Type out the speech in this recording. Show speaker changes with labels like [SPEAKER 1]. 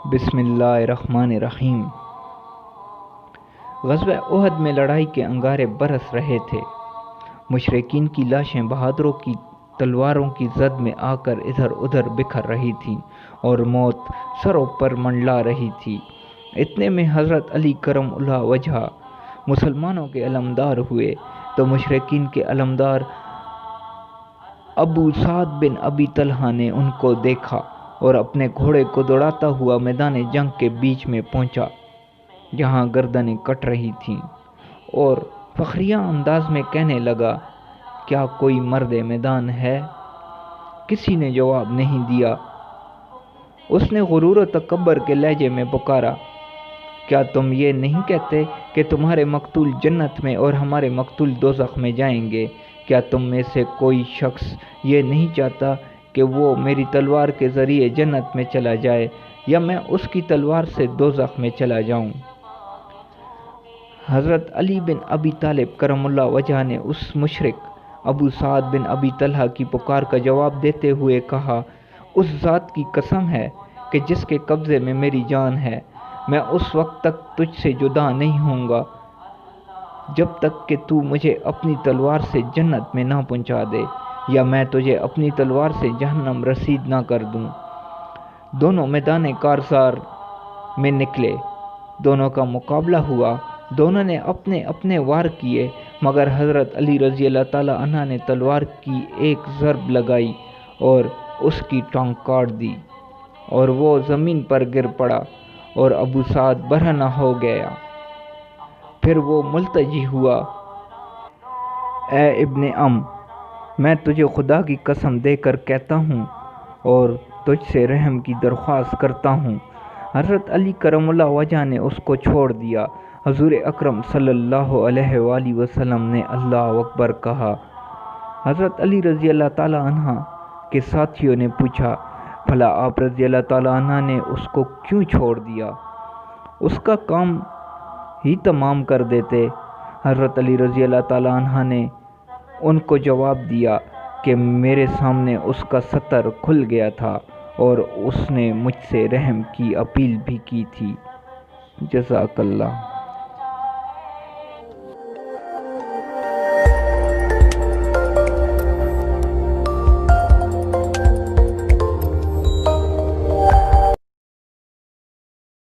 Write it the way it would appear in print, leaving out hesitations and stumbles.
[SPEAKER 1] بسم اللہ الرحمن الرحیم۔ غزوہ احد میں لڑائی کے انگارے برس رہے تھے۔ مشرکین کی لاشیں بہادروں کی تلواروں کی زد میں آ کر ادھر ادھر بکھر رہی تھیں اور موت سروں پر منڈلا رہی تھی۔ اتنے میں حضرت علی کرم اللہ وجہہ مسلمانوں کے علمدار ہوئے تو مشرکین کے علمدار ابو سعد بن ابی طلحہ نے ان کو دیکھا اور اپنے گھوڑے کو دوڑاتا ہوا میدان جنگ کے بیچ میں پہنچا جہاں گردنیں کٹ رہی تھیں، اور فخریہ انداز میں کہنے لگا، کیا کوئی مرد میدان ہے؟ کسی نے جواب نہیں دیا۔ اس نے غرور و تکبر کے لہجے میں پکارا، کیا تم یہ نہیں کہتے کہ تمہارے مقتول جنت میں اور ہمارے مقتول دوزخ میں جائیں گے؟ کیا تم میں سے کوئی شخص یہ نہیں چاہتا کہ وہ میری تلوار کے ذریعے جنت میں چلا جائے یا میں اس کی تلوار سے دوزخ میں چلا جاؤں؟ حضرت علی بن ابی طالب کرم اللہ وجہہ نے اس مشرک ابو سعد بن ابی طلحہ کی پکار کا جواب دیتے ہوئے کہا، اس ذات کی قسم ہے کہ جس کے قبضے میں میری جان ہے، میں اس وقت تک تجھ سے جدا نہیں ہوں گا جب تک کہ تو مجھے اپنی تلوار سے جنت میں نہ پہنچا دے یا میں تجھے اپنی تلوار سے جہنم رسید نہ کر دوں۔ دونوں میدان کارزار میں نکلے، دونوں کا مقابلہ ہوا، دونوں نے اپنے اپنے وار کیے، مگر حضرت علی رضی اللہ تعالیٰ عنہ نے تلوار کی ایک ضرب لگائی اور اس کی ٹانگ کاٹ دی اور وہ زمین پر گر پڑا اور ابو سعد برہنہ ہو گیا۔ پھر وہ ملتجی ہوا، اے ابن میں تجھے خدا کی قسم دے کر کہتا ہوں اور تجھ سے رحم کی درخواست کرتا ہوں۔ حضرت علی کرم اللہ وجہہ نے اس کو چھوڑ دیا۔ حضور اکرم صلی اللہ علیہ وآلہ وسلم نے اللہ اکبر کہا۔ حضرت علی رضی اللہ تعالیٰ عنہ کے ساتھیوں نے پوچھا، بھلا آپ رضی اللہ تعالیٰ عنہ نے اس کو کیوں چھوڑ دیا؟ اس کا کام ہی تمام کر دیتے۔ حضرت علی رضی اللہ تعالیٰ عنہ نے ان کو جواب دیا کہ میرے سامنے اس کا ستر کھل گیا تھا اور اس نے مجھ سے رحم کی اپیل بھی کی تھی۔ جزاک اللہ۔